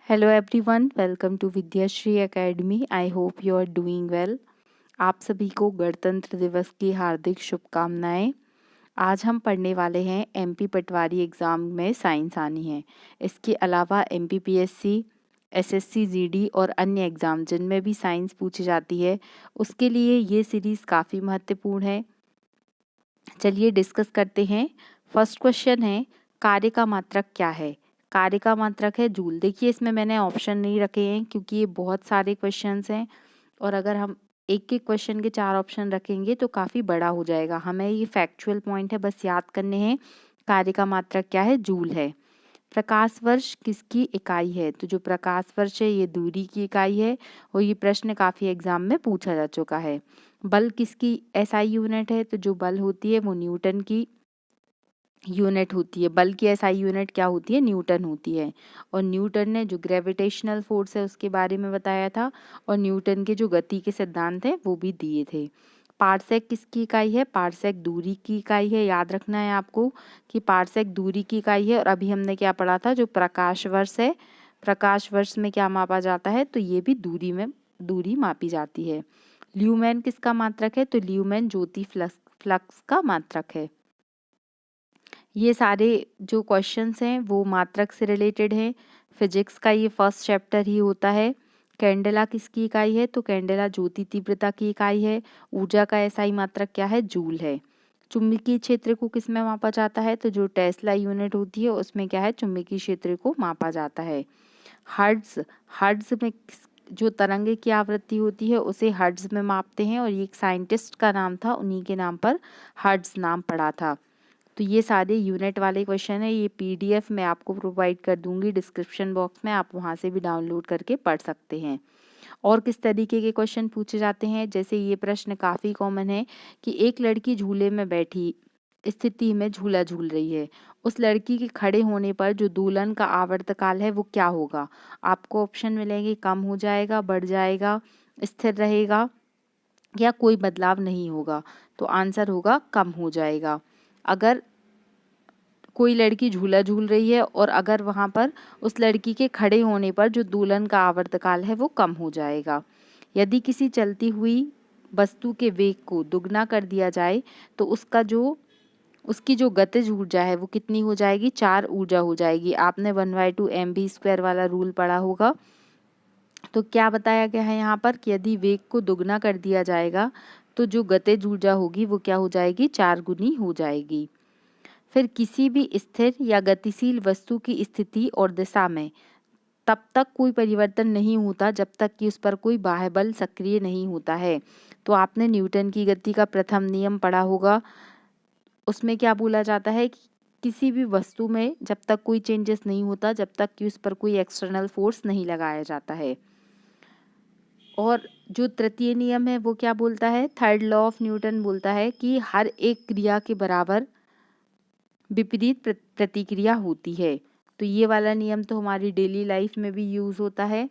Hello everyone, welcome to Vidyashree academy. I hope you are doing well. आप सभी को गणतंत्र दिवस की हार्दिक शुभकामनाएं। आज हम पढ़ने वाले हैं एमपी पटवारी एग्ज़ाम में साइंस आनी है। इसके अलावा एमपीपीएससी, एसएससी जीडी और अन्य एग्ज़ाम जिनमें भी साइंस पूछी जाती है उसके लिए ये सीरीज़ काफ़ी महत्वपूर्ण है। चलिए डिस्कस करते हैं। फर्स्ट क्वेश्चन है, कार्य का मात्रक क्या है? कार्य का मात्रक है जूल। देखिए इसमें मैंने ऑप्शन नहीं रखे हैं क्योंकि ये बहुत सारे क्वेश्चंस हैं और अगर हम एक एक क्वेश्चन के 4 ऑप्शन रखेंगे तो काफ़ी बड़ा हो जाएगा। हमें ये फैक्चुअल पॉइंट है बस याद करने हैं। कार्य का मात्रक क्या है? जूल है। प्रकाश वर्ष किसकी इकाई है? तो जो प्रकाश वर्ष है ये दूरी की इकाई है और ये प्रश्न काफ़ी एग्जाम में पूछा जा चुका है। बल किसकी एसआई यूनिट है? तो जो बल होती है वो न्यूटन की यूनिट होती है। बल की एसआई यूनिट क्या होती है? न्यूटन होती है। और न्यूटन ने जो ग्रेविटेशनल फोर्स है उसके बारे में बताया था और न्यूटन के जो गति के सिद्धांत हैं वो भी दिए थे। पारसेक किसकी इकाई है? पारसेक दूरी की इकाई है। याद रखना है आपको कि पारसेक दूरी की इकाई है। और अभी हमने क्या पढ़ा था? जो प्रकाश वर्ष है, प्रकाश वर्ष में क्या मापा जाता है? तो ये भी दूरी मापी जाती है। ल्यूमेन किसका मात्रक है? तो ल्यूमेन ज्योति फ्लक्स का मात्रक है। ये सारे जो क्वेश्चंस हैं वो मात्रक से रिलेटेड हैं। फिजिक्स का ये फर्स्ट चैप्टर ही होता है। कैंडेला किसकी इकाई है? तो कैंडेला ज्योति तीव्रता की इकाई है। ऊर्जा का एसआई मात्रक क्या है? जूल है। चुंबकीय क्षेत्र को किस में मापा जाता है? तो जो टेस्ला यूनिट होती है उसमें क्या है? चुंबकीय क्षेत्र को मापा जाता है। हर्ट्ज, हर्ट्ज में जो तरंग की आवृत्ति होती है उसे हर्ट्ज में मापते हैं और ये एक साइंटिस्ट का नाम था, उन्हीं के नाम पर हर्ट्ज नाम पड़ा था। तो ये सारे यूनिट वाले क्वेश्चन है। ये पीडीएफ मैं आपको प्रोवाइड कर दूंगी डिस्क्रिप्शन बॉक्स में, आप वहाँ से भी डाउनलोड करके पढ़ सकते हैं। और किस तरीके के क्वेश्चन पूछे जाते हैं? जैसे ये प्रश्न काफ़ी कॉमन है कि एक लड़की झूले में बैठी स्थिति में झूला झूल रही है। उस लड़की के खड़े होने पर जो दोलन का आवर्तकाल है वो क्या होगा? आपको ऑप्शन मिलेंगे, कम हो जाएगा, बढ़ जाएगा, स्थिर रहेगा या कोई बदलाव नहीं होगा। तो आंसर होगा कम हो जाएगा। अगर कोई लड़की झूला झूल रही है और अगर वहाँ पर उस लड़की के खड़े होने पर जो दोलन का आवर्तकाल है वो कम हो जाएगा। यदि किसी चलती हुई वस्तु के वेग को दुगना कर दिया जाए तो उसकी जो गतिज ऊर्जा है वो कितनी हो जाएगी? 4 ऊर्जा हो जाएगी। आपने 1/2 mv² वाला रूल पढ़ा होगा। तो क्या बताया गया है यहाँ पर कि यदि वेग को दुगना कर दिया जाएगा तो जो गतिज ऊर्जा होगी वो क्या हो जाएगी? 4 गुनी हो जाएगी। फिर किसी भी स्थिर या गतिशील वस्तु की स्थिति और दिशा में तब तक कोई परिवर्तन नहीं होता जब तक कि उस पर कोई बाह्य बल सक्रिय नहीं होता है। तो आपने न्यूटन की गति का प्रथम नियम पढ़ा होगा। उसमें क्या बोला जाता है कि किसी भी वस्तु में जब तक कोई चेंजेस नहीं होता जब तक कि उस पर कोई एक्सटर्नल फोर्स नहीं लगाया जाता है। और जो तृतीय नियम है वो क्या बोलता है? थर्ड लॉ ऑफ न्यूटन बोलता है कि हर एक क्रिया के बराबर विपरीत प्रतिक्रिया होती है। तो ये वाला नियम तो हमारी डेली लाइफ में भी यूज होता है।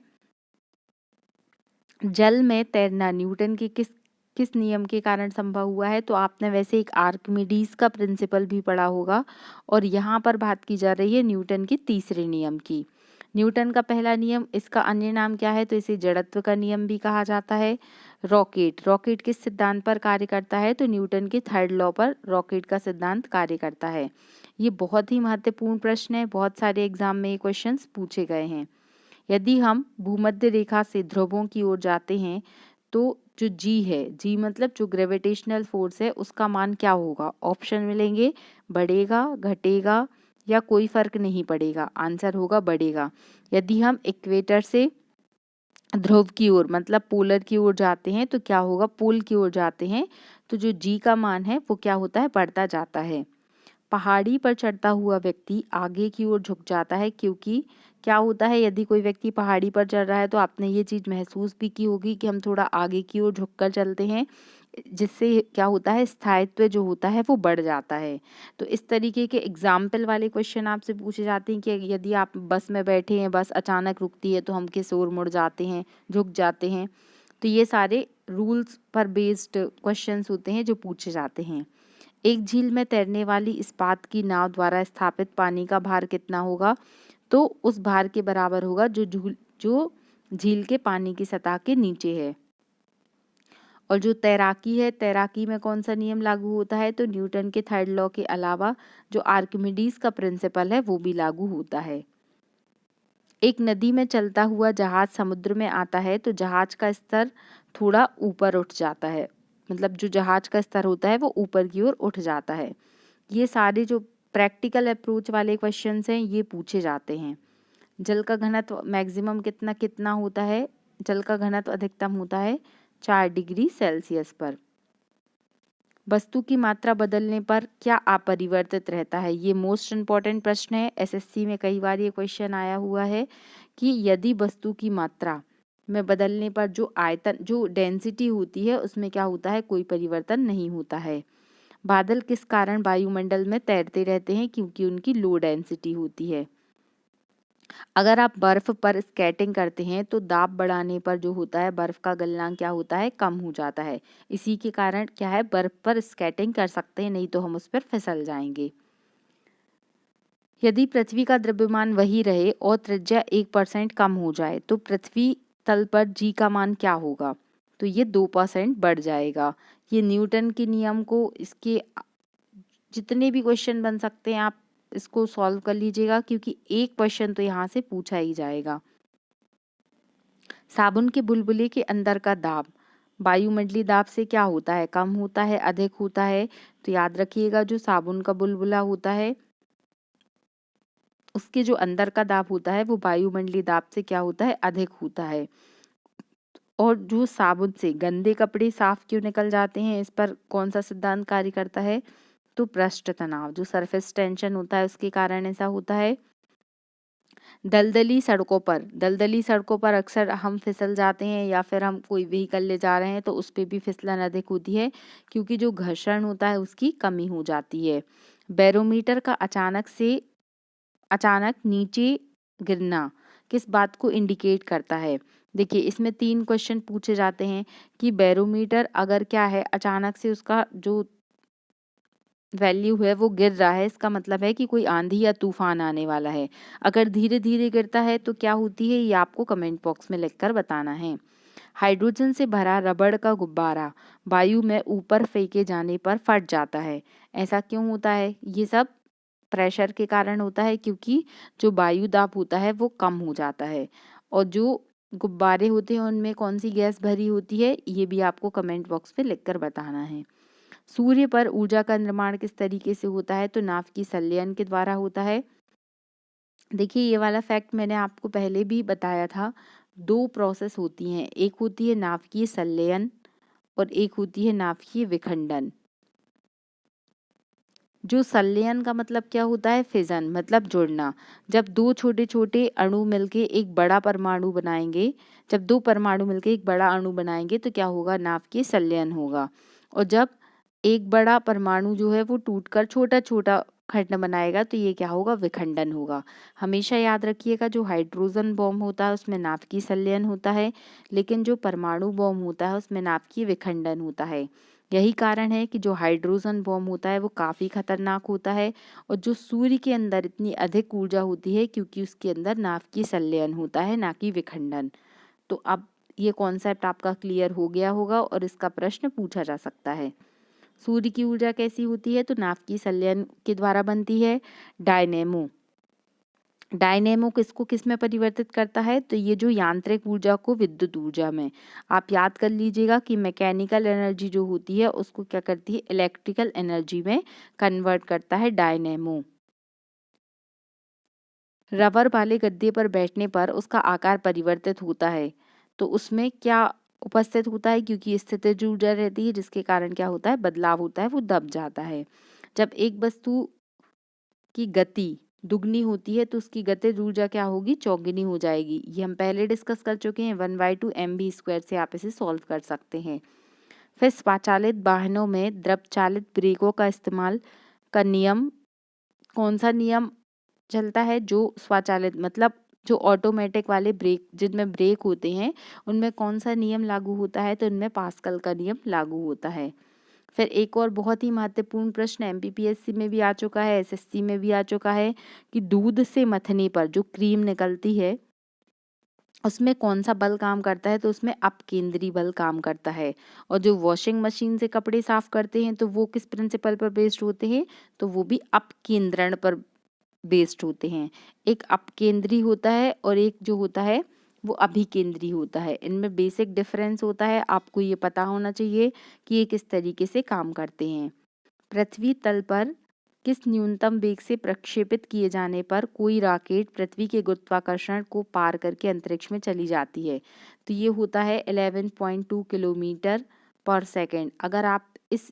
जल में तैरना न्यूटन के किस किस नियम के कारण संभव हुआ है? तो आपने वैसे एक आर्किमिडीज का प्रिंसिपल भी पढ़ा होगा और यहाँ पर बात की जा रही है न्यूटन के तीसरे नियम की। न्यूटन का पहला नियम, इसका अन्य नाम क्या है? तो इसे जड़त्व का नियम भी कहा जाता है। रॉकेट किस सिद्धांत पर कार्य करता है? तो न्यूटन के थर्ड लॉ पर रॉकेट का सिद्धांत कार्य करता है। ये बहुत ही महत्वपूर्ण प्रश्न है, बहुत सारे एग्जाम में ये क्वेश्चंस पूछे गए हैं। यदि हम भूमध्य रेखा से ध्रुवों की ओर जाते हैं तो जो जी है, जी मतलब जो ग्रेविटेशनल फोर्स है उसका मान क्या होगा? ऑप्शन मिलेंगे, बढ़ेगा, घटेगा या कोई फर्क नहीं पड़ेगा। आंसर होगा बढ़ेगा। यदि हम इक्वेटर से ध्रुव की ओर मतलब पोलर की ओर जाते हैं तो क्या होगा? पोल की ओर जाते हैं तो जो जी का मान है वो क्या होता है? बढ़ता जाता है। पहाड़ी पर चढ़ता हुआ व्यक्ति आगे की ओर झुक जाता है क्योंकि क्या होता है? यदि कोई व्यक्ति पहाड़ी पर चढ़ रहा है तो आपने ये चीज़ महसूस भी की होगी कि हम थोड़ा आगे की ओर झुककर चलते हैं, जिससे क्या होता है? स्थायित्व जो होता है वो बढ़ जाता है। तो इस तरीके के एग्जाम्पल वाले क्वेश्चन आपसे पूछे जाते हैं कि यदि आप बस में बैठे हैं, बस अचानक रुकती है तो हम किस ओर मुड़ जाते हैं, झुक जाते हैं। तो ये सारे रूल्स पर बेस्ड क्वेश्चंस होते हैं जो पूछे जाते हैं। एक झील में तैरने वाली इस्पात की नाव द्वारा स्थापित पानी का भार कितना होगा? तो उस भार के बराबर होगा जो झील के पानी की सतह के नीचे है। और जो तैराकी है, तैराकी में कौन सा नियम लागू होता है? तो न्यूटन के थर्ड लॉ के अलावा जो आर्किमिडीज का प्रिंसिपल है वो भी लागू होता है। एक नदी में चलता हुआ जहाज समुद्र में आता है तो जहाज का स्तर थोड़ा ऊपर उठ जाता है, मतलब जो जहाज का स्तर होता है वो ऊपर की ओर उठ जाता है। ये सारे जो प्रैक्टिकल अप्रोच वाले क्वेश्चंस हैं ये पूछे जाते हैं। जल का घनत्व मैक्सिमम कितना कितना होता है? जल का घनत्व अधिकतम होता है 4 डिग्री सेल्सियस पर। वस्तु की मात्रा बदलने पर क्या अपरिवर्तित रहता है? ये मोस्ट इम्पॉर्टेंट प्रश्न है। एसएससी में कई बार ये क्वेश्चन आया हुआ है कि यदि वस्तु की मात्रा में बदलने पर जो आयतन जो डेंसिटी होती है उसमें क्या होता है? कोई परिवर्तन नहीं होता है। बादल किस कारण वायुमंडल में तैरते रहते हैं? क्योंकि उनकी लो डेंसिटी होती है। अगर आप बर्फ पर स्केटिंग करते हैं तो दाब बढ़ाने पर जो होता है बर्फ का गलनांक क्या होता है? कम हो जाता है। इसी के कारण क्या है, बर्फ पर स्केटिंग कर सकते हैं, नहीं तो हम उस पर फिसल जाएंगे। यदि पृथ्वी का द्रव्यमान वही रहे और त्रिज्या 1% कम हो जाए तो पृथ्वी तल पर जी का मान क्या होगा? तो ये 2% बढ़ जाएगा। ये न्यूटन के नियम को, इसके जितने भी क्वेश्चन बन सकते हैं आप इसको सॉल्व कर लीजिएगा, क्योंकि एक क्वेश्चन तो यहाँ से पूछा ही जाएगा। साबुन के बुलबुले के अंदर का दाब वायुमंडलीय दाब से क्या होता है? कम होता है, अधिक होता है? तो याद रखिएगा जो साबुन का बुलबुला होता है उसके जो अंदर का दाब होता है वो वायुमंडलीय दाब से क्या होता है? अधिक होता है। और जो साबुन से गंदे कपड़े साफ क्यों निकल जाते हैं, इस पर कौन सा सिद्धांत कार्य करता है? तो पृष्ठ तनाव, जो सरफेस टेंशन होता है उसके कारण ऐसा होता है। दलदली सड़कों पर अक्सर हम फिसल जाते हैं या फिर हम कोई व्हीकल ले जा रहे हैं तो उस पे भी फिसलन अधिक होती है, क्योंकि जो घर्षण होता है उसकी कमी हो जाती है। बैरोमीटर का अचानक नीचे गिरना किस बात को इंडिकेट करता है? देखिए इसमें 3 क्वेश्चन पूछे जाते हैं कि बैरोमीटर अगर क्या है, अचानक से उसका जो वैल्यू है वो गिर रहा है, इसका मतलब है कि कोई आंधी या तूफान आने वाला है। अगर धीरे धीरे गिरता है तो क्या होती है, ये आपको कमेंट बॉक्स में लिखकर बताना है। हाइड्रोजन से भरा रबड़ का गुब्बारा वायु में ऊपर फेंके जाने पर फट जाता है, ऐसा क्यों होता है? ये सब प्रेशर के कारण होता है, क्योंकि जो वायु दाब होता है वो कम हो जाता है। और जो गुब्बारे होते हैं उनमें कौन सी गैस भरी होती है, ये भी आपको कमेंट बॉक्स में लिखकर बताना है। सूर्य पर ऊर्जा का निर्माण किस तरीके से होता है? तो नाभ की संलयन के द्वारा होता है। देखिए ये वाला फैक्ट मैंने आपको पहले भी बताया था। 2 प्रोसेस होती हैं, एक होती है नाभिकीय संलयन और एक होती है नाभिकीय विखंडन। जो संलयन का मतलब क्या होता है? फिजन, मतलब जुड़ना। जब 2 छोटे छोटे अणु मिलके एक बड़ा परमाणु बनाएंगे, जब 2 परमाणु मिलके एक बड़ा अणु बनाएंगे तो क्या होगा? नाभिकीय संलयन होगा। और जब एक बड़ा परमाणु जो है वो टूटकर छोटा छोटा खंड बनाएगा तो ये क्या होगा? विखंडन होगा। हमेशा याद रखिएगा जो हाइड्रोजन बॉम्ब होता है उसमें नाभिकीय संलयन होता है, लेकिन जो परमाणु बॉम्ब होता है उसमें नाभिकीय विखंडन होता है। यही कारण है कि जो हाइड्रोजन बॉम्ब होता है वो काफ़ी खतरनाक होता है और जो सूर्य के अंदर इतनी अधिक ऊर्जा होती है क्योंकि उसके अंदर नाभिकीय संलयन होता है, ना कि विखंडन। तो अब ये कॉन्सेप्ट आपका क्लियर हो गया होगा और इसका प्रश्न पूछा जा सकता है। सूर्य की ऊर्जा कैसी होती है? तो नाभिकीय संलयन के द्वारा बनती है। डायनेमो डायनेमो किसको किस में परिवर्तित करता है? तो ये जो यांत्रिक ऊर्जा को विद्युत ऊर्जा में। आप याद कर लीजिएगा कि मैकेनिकल एनर्जी जो होती है उसको क्या करती है? इलेक्ट्रिकल एनर्जी में कन्वर्ट करता है डायनेमो। रबर वाले गद्दे पर बैठने पर उसका आकार परिवर्तित होता है, तो उसमें क्या उपस्थित होता है? क्योंकि स्थितिज ऊर्जा रहती है जिसके कारण क्या होता है? बदलाव होता है, वो दब जाता है। जब एक वस्तु की गति दुगनी होती है तो उसकी गतिज ऊर्जा क्या होगी? चौगुनी हो जाएगी। ये हम पहले डिस्कस कर चुके हैं। 1/2 mv² से आप इसे सॉल्व कर सकते हैं। फिर स्वचालित वाहनों में द्रव चालित ब्रेकों का इस्तेमाल का नियम, कौन सा नियम चलता है? जो स्वचालित मतलब जो ऑटोमेटिक वाले ब्रेक जिनमें ब्रेक होते हैं उनमें कौन सा नियम लागू होता है? तो उनमें पास्कल का नियम लागू होता है। फिर एक और बहुत ही महत्वपूर्ण प्रश्न एमपीपीएससी में भी आ चुका है, एसएससी में भी आ चुका है कि दूध से मथने पर जो क्रीम निकलती है उसमें कौन सा बल काम करता है, तो उसमें अपकेंद्री बल काम करता है। और जो वॉशिंग मशीन से कपड़े साफ करते हैं तो वो किस प्रिंसिपल पर बेस्ड होते हैं, तो वो भी अपकेंद्रण पर बेस्ड होते हैं। एक अपकेंद्री होता है और एक जो होता है वो अभिकेंद्री होता है। इनमें बेसिक डिफरेंस होता है, आपको ये पता होना चाहिए कि ये किस तरीके से काम करते हैं। पृथ्वी तल पर किस न्यूनतम वेग से प्रक्षेपित किए जाने पर कोई रॉकेट पृथ्वी के गुरुत्वाकर्षण को पार करके अंतरिक्ष में चली जाती है, तो ये होता है 11.2 किलोमीटर पर सेकंड। अगर आप इस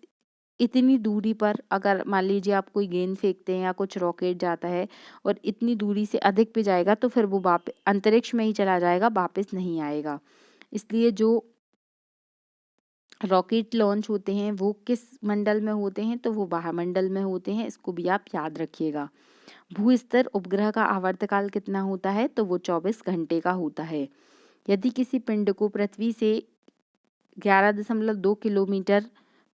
इतनी दूरी पर, अगर मान लीजिए आप कोई गेंद फेंकते हैं या कुछ रॉकेट जाता है और इतनी दूरी से अधिक पे जाएगा तो फिर वो वापस अंतरिक्ष में ही चला जाएगा, वापस नहीं आएगा। इसलिए जो रॉकेट लॉन्च होते हैं वो किस मंडल में होते हैं, तो वो वायुमंडल में होते हैं, इसको भी आप याद रखिएगा। भूस्तर उपग्रह का आवर्तकाल कितना होता है, तो वो 24 घंटे का होता है। यदि किसी पिंड को पृथ्वी से 11.2 किलोमीटर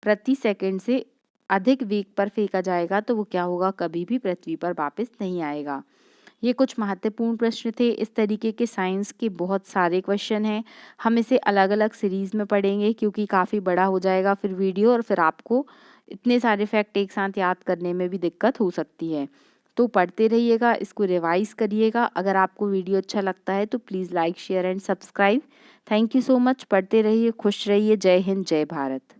प्रति सेकंड से अधिक वेग पर फेंका जाएगा तो वो क्या होगा, कभी भी पृथ्वी पर वापस नहीं आएगा। ये कुछ महत्वपूर्ण प्रश्न थे। इस तरीके के साइंस के बहुत सारे क्वेश्चन हैं। हम इसे अलग अलग सीरीज़ में पढ़ेंगे क्योंकि काफ़ी बड़ा हो जाएगा फिर वीडियो, और फिर आपको इतने सारे फैक्ट एक साथ याद करने में भी दिक्कत हो सकती है। तो पढ़ते रहिएगा, इसको रिवाइज करिएगा। अगर आपको वीडियो अच्छा लगता है तो please like share and subscribe. Thank you so much. पढ़ते रहिए, खुश रहिए। जय हिंद, जय भारत।